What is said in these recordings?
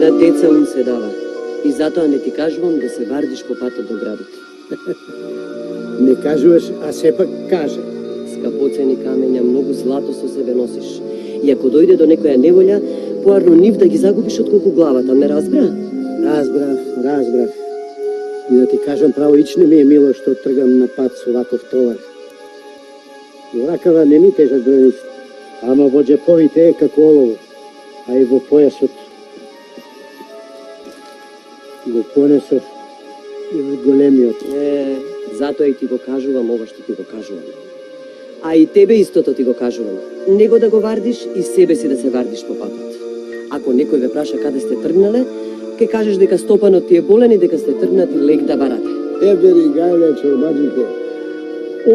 На деца ум се дава. И затоа не ти кажувам да се вардиш по патот до градот. Не кажуваш, а сепак каже. Скапоцени камења, многу злато со себе носиш. И ако дојде до некоја неволја, поарно нив да ги загубиш отколку главата, ме разбра? Разбрав. И да ти кажам право, ич не ми е мило што тргам на пат со ваков товар. Но ракава не ми тежат бројниците, ама во джеповите е како олово, а и во појасот го понесов и големиот. Затоа и ти го кажувам ова што ти го кажувам. А и тебе истото ти го кажувам. Него да го вардиш и себе си да се вардиш по патот. Ако некој ве праша каде сте тргнале, ке кажеш дека стопанот ти е болен и дека сте тргнати лек да барате. Бери, гајле, чорбаджике.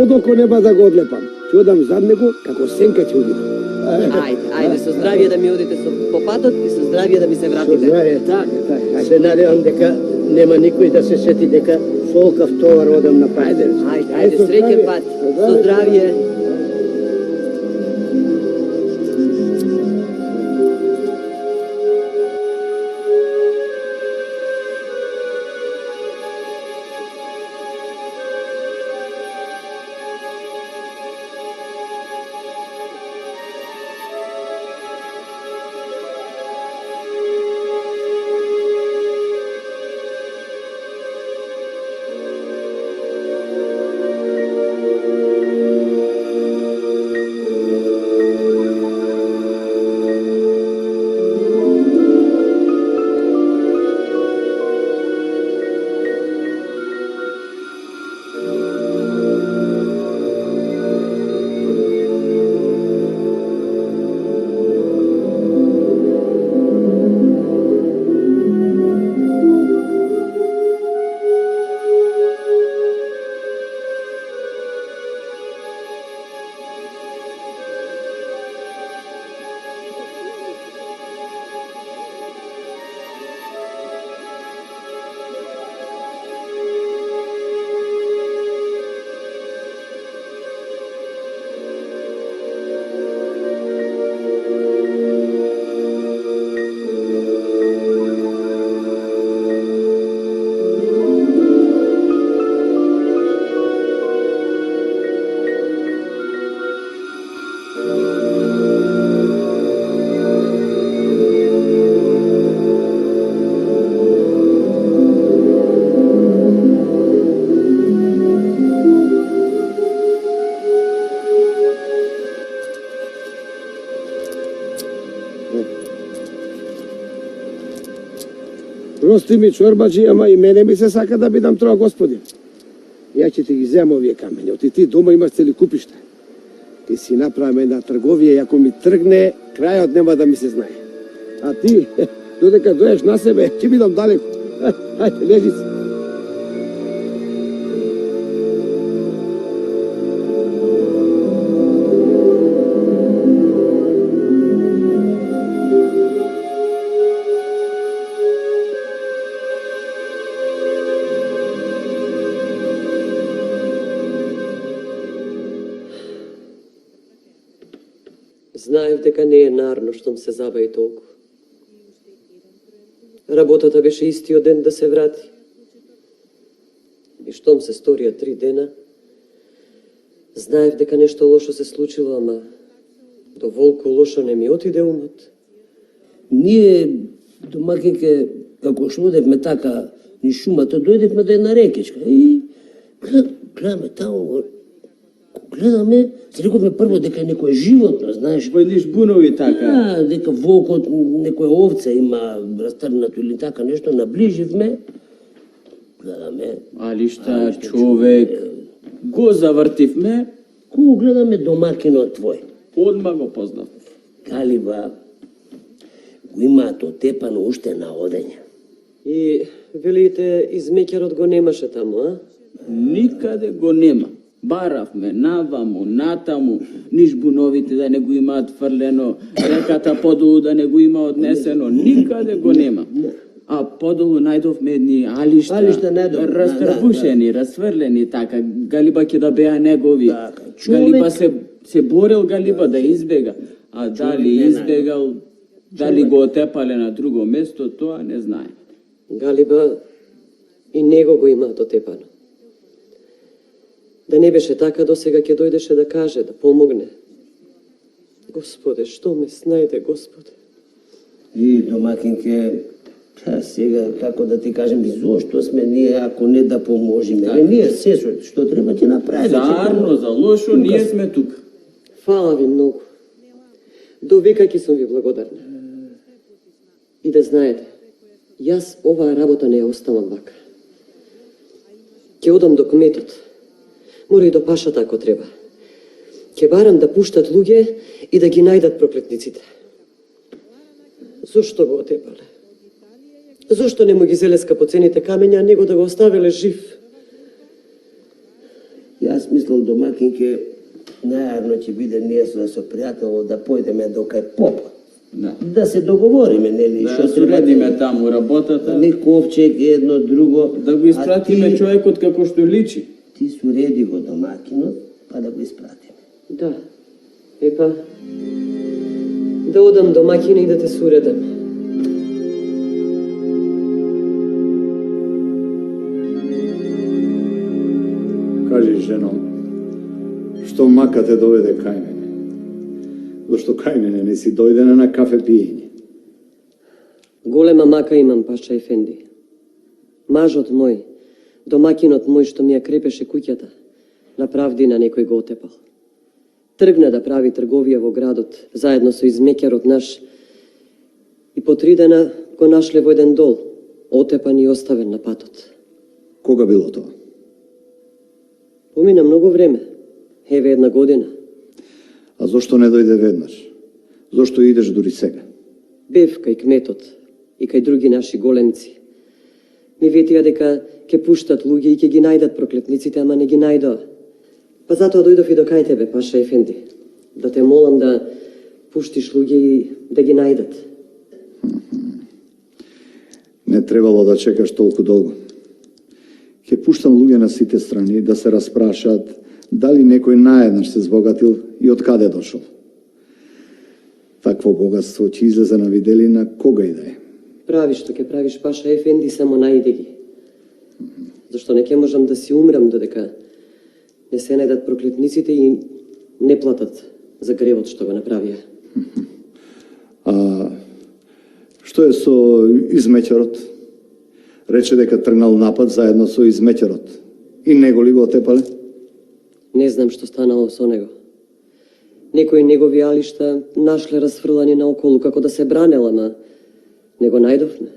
Одоко нема да го одлепам. Ќе одам зад него, како сенка ќе одам. Ајде, со здравје да ми одите по патот и со здравје да ми се вратите. Со здравје, така. Се надевам дека нема никој да се сети дека солкав товар одам на пат. Ајде, среќен пат. Со здравје. Прости ми, чорбаджи, ама и мене ми се сака да бидам троа господин. Ја ќе ти ги земам овие камења, оти ти дома имаш цели купишта. Ти си направам една трговија и ако ми тргне, крајот нема да ми се знае. А ти, додека доеш на себе, ќе бидам далеко. Ајде, лежи си. Знаев дека не е нарно штом се забави толку. Работата беше истиот ден да се врати. И штом се сторија 3 дена, знаев дека нешто лошо се случило, ама доволку лошо не ми отиде умот. Ние, домакинке, како што одевме така низ шумата, дојдевме да е на рекичка и гледаме таму, гледаме, се рековме прво дека е некој животно, знаеш. Кој низ бунови така. Дека волкот, некоја овца има растрнато или така нешто, наближивме, гледаме. Али шта, човек, го завртивме. Ку гледаме домакинот твој. Одма го познав. Галиба, го имаат отепано уште на одење. И велите, измеќарот го немаше таму, а? Никаде го нема. Баравме наваму, натаму, низ буновите да не го имаат фрлено, реката подолу да не го има однесено, никаде го нема. А подолу најдовме едни алишта растрбушени, расфрлени, така, Галиба ќе да беа негови. Галиба се борел Галиба да избега, а дали избегал, Дали го отепале на друго место, тоа не знае. Галиба и него го има дотепано. Да не беше така, досега ќе дојдеше да каже, да помогне. Господе, што ме снајде, Господе? И домакинке, сега, како да ти кажем, зошто сме ние, ако не да поможиме? Ние се што треба ќе направиме. Зарно, за лошо, ние сме тука. Фала ви многу. До века ќе сум ви благодарна. И да знаете, јас оваа работа не ја оставам вака. Ќе одам до кметот. Мора и до пашата ако треба. Ќе барам да пуштат луѓе и да ги најдат проклетниците. Зошто го отепале? Зошто не му ги зеле скапоцените камења, а него да го оставиле жив? Јас мислам, домакинке, најарно ќе биде ние со пријател да појдеме до кај попа. Да се договориме, нели? Да суредиме таму работата. Не ковчег, едно, друго. Да го испратиме човекот како што личи. Ти суреди го домакинот, па да го испратиме. Да. Епа, да одам до макина и да те суредам. Кажи, жено, што мака те доведе кај мене? Зашто кај мене не си дојдена на кафе пиење? Голема мака имам, Паша Ефенди. Мажот мој, домакинот мој што ми ја крепеше куќата, на правдина некој го отепал. Тргна да прави трговија во градот, заедно со измекерот наш, и по 3 дена го нашле во еден дол, отепан и оставен на патот. Кога било тоа? Помина многу време, еве 1 година. А зошто не дојде веднаш? Зошто идеш дури сега? Бев кај кметот и кај други наши големци. Ми ветија дека ќе пуштат луѓе и ќе ги најдат проклетниците, ама не ги најдоа. Па затоа дојдов и до кај тебе, Паша Ефенди, да те молам да пуштиш луѓе и да ги најдат. Не требало да чекаш толку долго. Ќе пуштам луѓе на сите страни да се распрашаат дали некој наеднаш се збогатил и од каде дошол. Такво богатство ќе излезе на виделина кога и да е. Прави што ќе правиш, Паша Ефенди, само најди ги. Зашто не ќе можам да си умрам додека не се најдат проклетниците и не платат за гревот што го направија. А што е со измеќарот? Рече дека тргнал напад заедно со измеќарот. И него ли го отепале? Не знам што станало со него. Некои негови алишта нашле расфрлани наоколу како да се бранела, ама не го најдовме.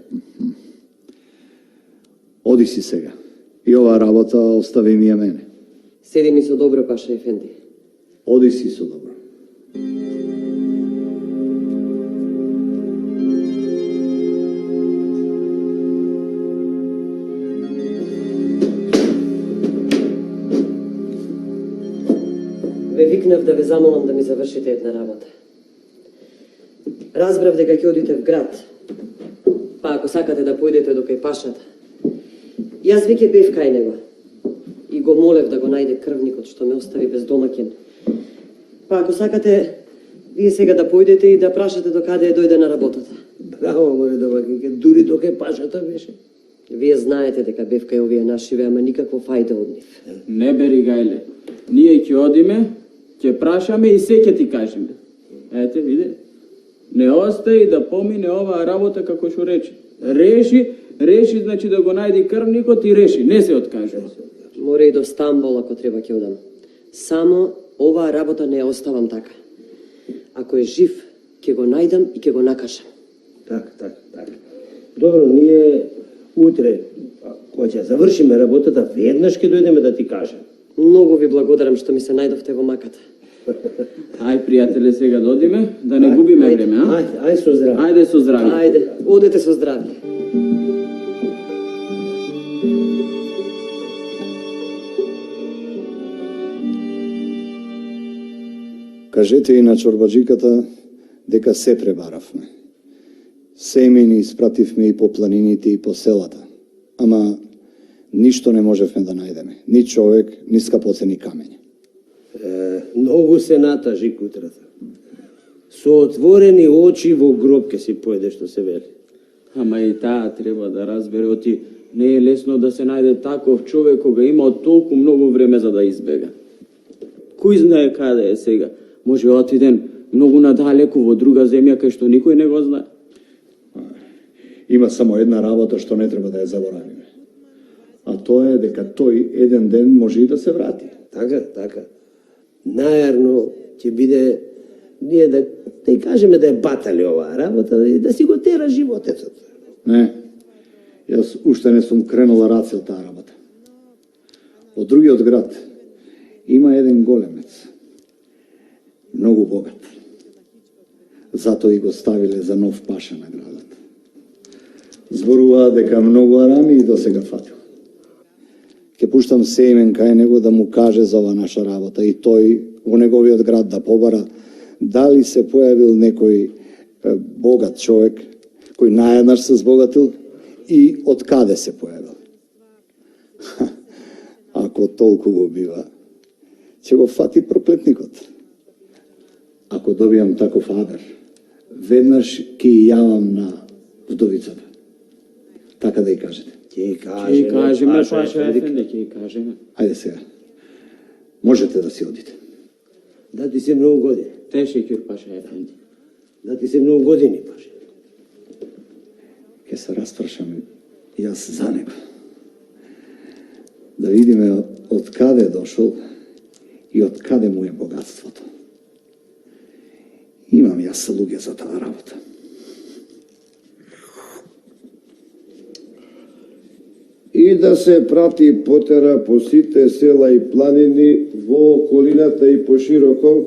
Оди си сега. И оваа работа остави ми ја мене. Седи ми со добро, Паша Ефенди. Оди си со добро. Ве викнав да ве замолам да ми завршите една работа. Разбрав дека ќе одите в град. Па ако сакате да појдете до кај Пашата. Јас веќе бев кај него. И го молев да го најде крвникот што ме остави без домаќин. Па ако сакате, вие сега да појдете и да прашате до каде дојде на работата. Браво, море домакинке, дури до кај пашата беше. Вие знаете дека бев кај овие нашиве, ама никакво фајда од нив. Не бери гајле. Ние ќе одиме, ќе прашаме и се ќе ти кажеме. Ете, виде. Не остаи да помине оваа работа како што рече. Реши, значи да го најди крвникот и реши, не се откажува. Море и до Стамбол ако треба ќе одам. Само оваа работа не ја оставам така. Ако е жив, ќе го најдам и ќе го накажам. Така. Добро, ние утре, кога ќе завршиме работата, веднаш ќе дојдеме да ти кажем. Многу ви благодарам што ми се најдовте во маката. Ај, пријателе, сега да одиме, да не губиме време, а? Ајде со здраве. Ајде со здравје. Ајде, одете со здравје. Кажете и на чорбаджиката дека се пребаравме. Се имени испративме и по планините и по селата. Ама ништо не можевме да најдеме. Ни човек, ни скапоцени камења. Многу се натажи кутрата. Со отворени очи во гроб ке си поеде, што се вели. Ама и таа треба да разбере, оти не е лесно да се најде таков човек кога има толку многу време за да избега. Кој знае каде е сега? Може отиден многу надалеку во друга земја кај што никој не го знае. Има само една работа што не треба да ја заборавиме. А тоа е дека тој еден ден може и да се врати. Така. Најарно ќе биде ние да и кажеме да е батали оваа работа и да си го тера животецот. Не, јас уште не сум кренала раце од таа работа. Од другиот град има еден големец, многу богат. Затоа и го ставиле за нов паша на градот. Зборува дека многу арами и досега фатил. Ке пуштам Сеймен кај него да му каже за ова наша работа и тој во неговиот град да побара дали се појавил некој богат човек кој наједнаш се збогатил и од каде се појавил. Ако толку го бива, ќе го фати проклетникот. Ако добијам таков адер, веднаш ќе јавам на вдовицата. Така да и кажете. Ќе Ќе кажеме, Паша Ефенди, ќе кажеме. Ајде сега. Можете да си одите. Да ти се многу години. Тешекир, Паша Ефенди. Да ти се многу години, Паша. Ке се распрашам јас за него. Да видиме од каде е дошол и од каде му е богатството. Имам јас луѓе за таа работа. И да се прати и потера по сите села и планини во околината и пошироко,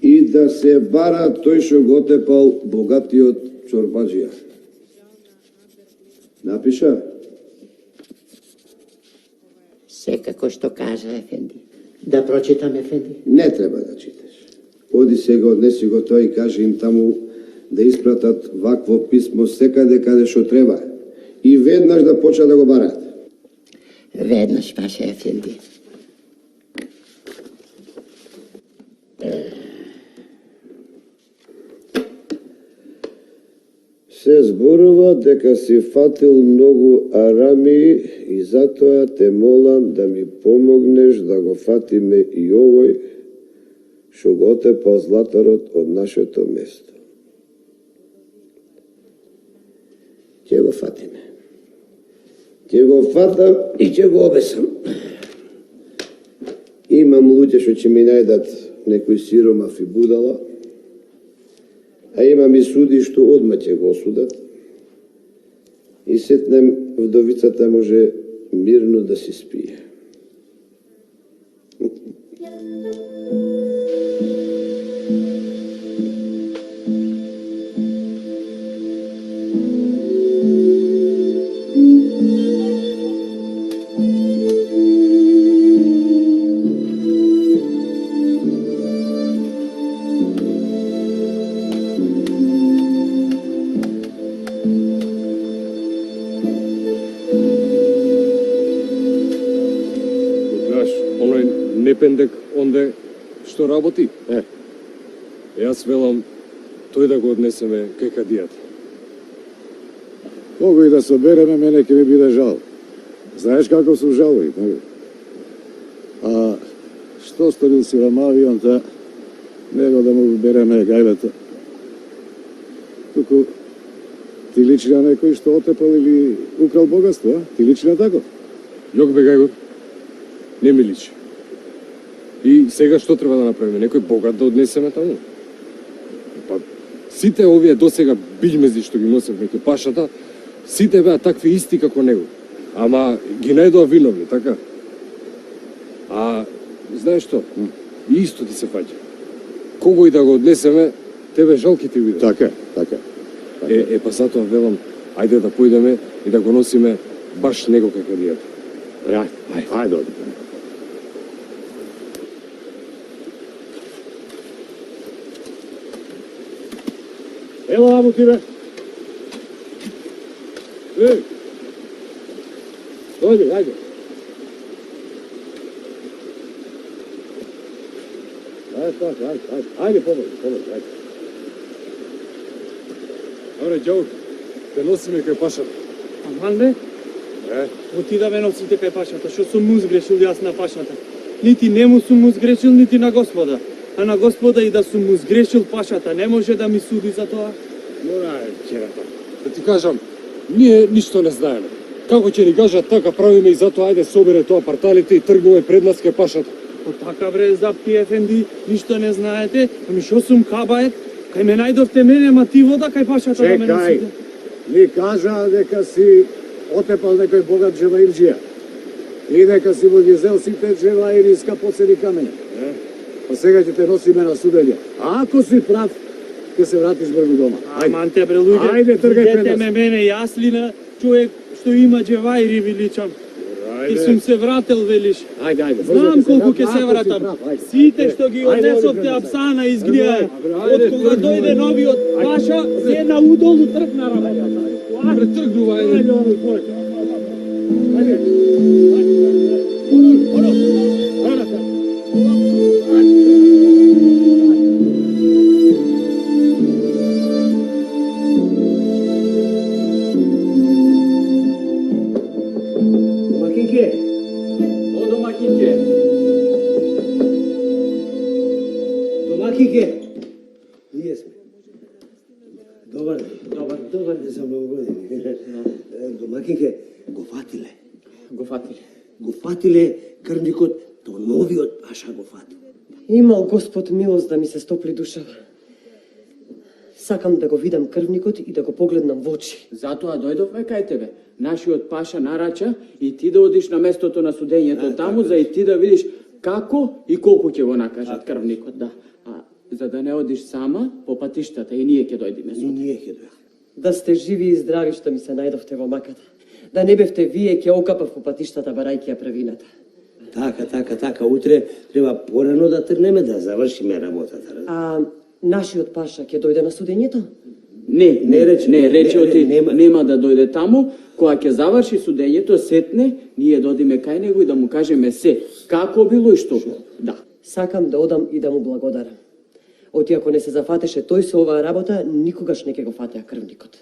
и да се бара тој што го тепал богатиот чорбаджија. Напиша? Секако што кажа Ефенди. Да прочитам, Ефенди. Не треба да читаш. Оди сега, однеси го тој и кажи им таму да испратат вакво писмо секаде каде што треба. И веднаш да почнат да го бараат. Веднаш, Паша Ефенди. Се зборува дека си фатил многу арами и затоа те молам да ми помогнеш да го фатиме и овој што го отепал златарот од нашето место. Ќе го фатиме. Ќе го фатам и ќе го обесам. Имам луѓе што ќе ми најдат некој сиромав и будала, а имам и суди што одма ќе го осудат, и сетнем вдовицата може мирно да си спие. Пендек онде што работи. Јас велам тој да го однесеме кај кадијата. Кого и да собереме, мене ќе ми биде жал. Знаеш како сум жалови, нали? А што сторил сиромавијонта, него да му береме гајлата. Туку ти личи на некој што отепал или украл богатство, а? Ти личи на таков? Јок бе гајгор, не ми личи. И сега што треба да направиме? Некој богат да однесеме таму? Па, сите овие досега биљмези што ги носевме ке пашата, сите беа такви исти како него. Ама ги најдоа виновни, така? А, знаеш што? И исто ти се паѓа. Кого и да го однесеме, тебе жалки ти биде. Така, така. Па затоа велам, ајде да појдеме и да го носиме баш него кај кадијата. Ајде, одите. Ево ваму ти бе. Дојди, ајде. Ajde, pomoć, ajde. Добре, ѓавор, те носиме кај пашата. Аман бе, Е, оти да ме носите кај пашата, што сум му сгрешил јас на пашата. Нити нему сум му сгрешил, нити на Господа. А на Господа и да сум му сгрешил пашата, не може да ми суди за тоа. мора черата. Да ти кажам, ние ништо не знаеме. Како ќе ни кажат така правиме и затоа ајде собере тоа парталите и тргнуваме пред нас кај пашата. О така бре, Запки ефенди, ништо не знаете, ами што сум кабаек? Кај ме најдовте мене, ма ти вода кај пашата да ме Чекај, носите. ми кажа дека си отепал некој богат джеваирџија и дека си му ги зел сите джеваири скапоцени камења. Па сега ќе те носиме на судење. А ако си прав, ќе се вратиш брзо дома. Аман те бре луѓе, Ајде, тргај пред идете нас. ме мене, јас ли на човек што има джеваири величам. И сум се врател, велиш. Ајде. Знам колку ќе се вратам. Сите што ги однесовте апсана изгријај. Од кога дојде новиот паша, се на удолу тргна работа. Претргнува, ајде. Макинке, О, домакинке. домакинке. Ние сме. Добар ден за многу години. Домакинке, го фатиле. Го фатиле крвникот, то новиот паша го фатил. Имал Господ милост да ми се стопли душава. Сакам да го видам крвникот и да го погледнам во очи. Затоа дојдовме кај тебе. Нашиот паша нарача и ти да одиш на местото на судењето таму, за и ти да видиш како и колку ќе го накажат крвникот, да. А за да не одиш сама по патиштата и ние ќе дојдеме И со. ние ќе дојдеме. Да сте живи и здрави што ми се најдовте во маката. Да не бевте вие ќе окапав по патиштата барајќи ја правината. Така, утре треба порано да тргнеме да завршиме работата. А нашиот паша ќе дојде на судењето? Не рече, рече ти нема. нема да дојде таму, кога ќе заврши судењето, сетне, ние додиме кај него и да му кажеме се, како било и што. Да. Сакам да одам и да му благодарам. Оти ако не се зафатеше тој со оваа работа, никогаш не ќе го фатеа крвникот.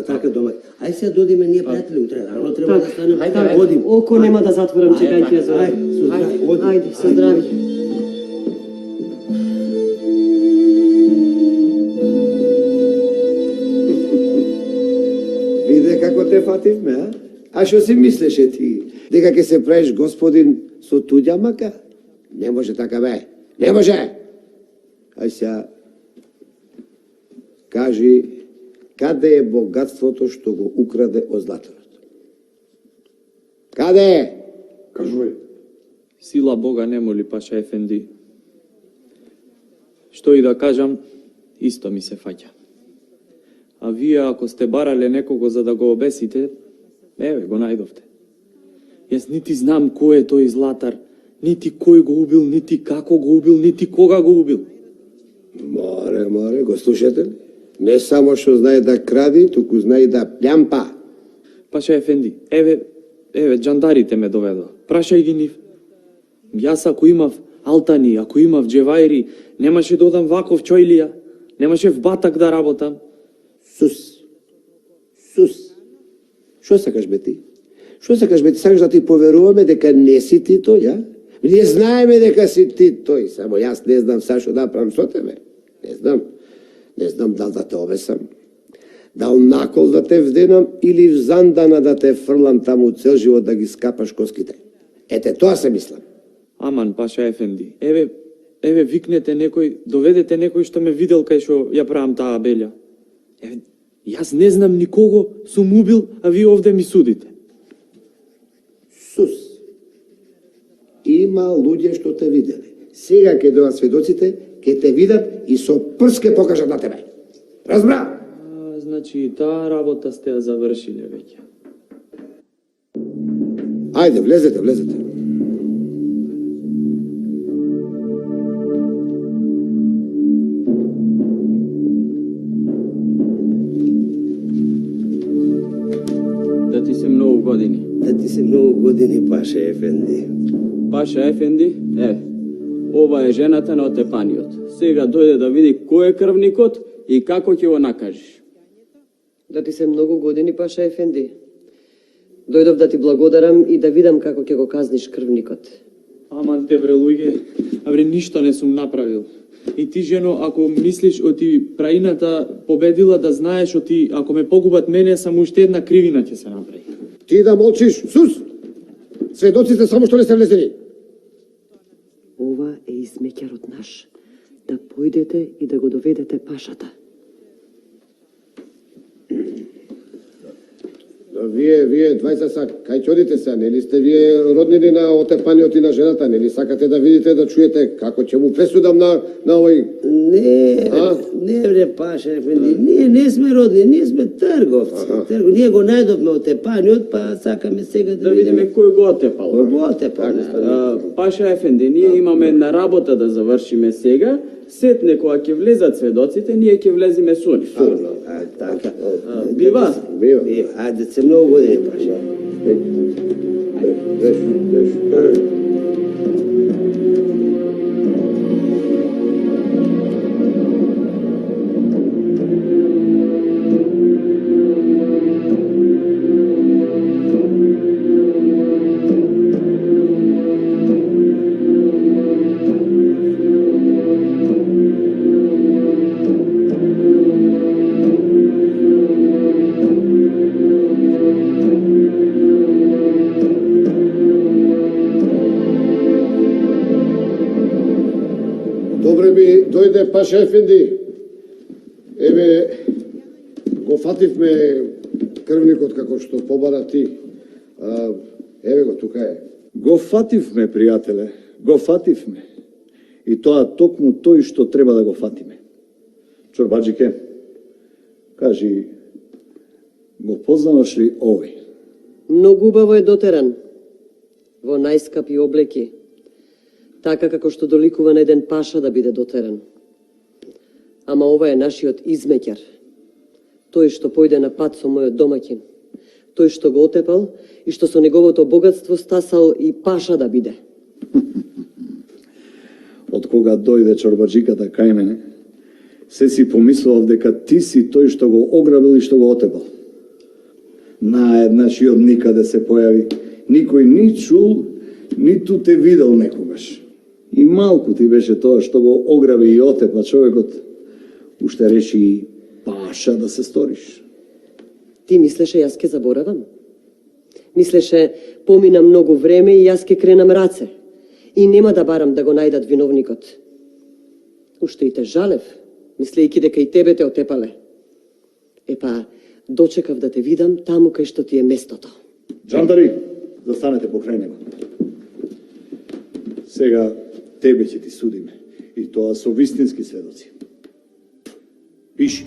Така, дома. Ај сега додиме ние пријатели утре, рано треба да станеме. Ајде. Одим. Око нема да затворам чекајќи ја за Ајде, со здраве, одим. Ајде, со здрави. Виде како те фативме, а? А што си мислеше ти? Дека ќе се правиш господин со туѓа мака? Не може така, бе. Не може! Ај сега, кажи, каде е богатството што го украде од златарот? Каде е? Кажувај. Сила Бога не моли, паша ефенди. Што и да кажам, исто ми се фаќа. А вие ако сте барале некого за да го обесите, еве го најдовте. Јас нити знам кој е тој златар, нити кој го убил, нити како го убил, нити кога го убил. Море, го слушате ли? Не само што знае да кради, туку знае и да плямпа. Паша ефенди, еве, джандарите ме доведоа. Прашај ги нив. Јас ако имав алтани, ако имав джевајри, немаше да одам ваков чојлија, немаше в батак да работам. Сус. Што сакаш бе ти? Што сакаш бе ти? Сакаш да ти поверуваме дека не си ти тој, ја? Ние знаеме дека си ти тој, само јас не знам са што да правам со тебе. Не знам дал да те обесам, дал накол да те вденам или в зандана да те фрлам таму цел живот да ги скапаш коските. Ете, тоа се мислам. Аман, паша ефенди, еве викнете некој, доведете некој што ме видел кај што ја правам таа белја. Еве, јас не знам никого сум убил, а вие овде ми судите. Сус. Има луѓе што те виделе. Сега ќе дојдат сведоците, ќе те видат и со прст ќе покажат на тебе. Разбра? Значи и таа работа сте ја завршиле веќе. Ајде, влезете. Да ти се многу години. Да ти се многу години, паша ефенди. Паша ефенди, Ова е жената на отепаниот. Сега дојде да види кој е крвникот и како ќе го накажеш. Да ти се многу години, Паша Ефенди. Дојдов да ти благодарам и да видам како ќе го казниш крвникот. Аман те бре луѓе, абре ништо не сум направил. И ти жено, ако мислиш оти праината победила, да знаеш оти ако ме погубат мене, само уште една кривина ќе се направи. Ти да молчиш, Сус! Сведоците само што не се влезени. Ова е измеќарот наш. Да појдете и да го доведете Пашата. Вие двајца са кај ќе одите се, нели сте вие роднини на отепаниот и на жената, нели сакате да видите, да чуете како ќе му пресудам на овој... Не бре, Паша Ефенди, ние не сме родни, ние сме трговци. Ние го најдовме отепаниот, па сакаме сега Да видиме кој го отепал. Кој го отепал? Паша Ефенди, ние имаме една работа да завршиме сега. Сетне кога ќе влезат сведоците, ние ќе влеземе со нив. Така. Бива? Ајде се многу години, Паша. Добре ми дојде Паша Ефенди. Еве, го фативме крвникот како што побара ти. Еве го, тука е. Го фативме, пријателе, го фативме. И тоа токму тој што треба да го фатиме. Чорбаджике, кажи, го познаваш ли овој? Многу убаво е дотеран. Во најскапи облеки. Така како што доликува на еден паша да биде дотеран. Ама ова е нашиот измеќар. Тој што појде на пат со мојот домаќин. Тој што го отепал и што со неговото богатство стасал и паша да биде. Од кога дојде чорбаджиката кај мене, се си помислував дека ти си тој што го ограбил и што го отепал. Наеднаш и од никаде се појави. Никој ни чул, ниту те видел некогаш. И малку ти беше тоа што го ограби и отепа човекот, уште реши и паша да се сториш. Ти мислеше јас ке заборавам? Мислеше помина многу време и јас ке кренам раце. И нема да барам да го најдат виновникот. Уште и те жалев, мислејќи дека и тебе те отепале. Епа, дочекав да те видам таму кај што ти е местото. Джандари, застанете покрај него. Сега тебе ќе ти судиме. И тоа со вистински сведоци. Пиши.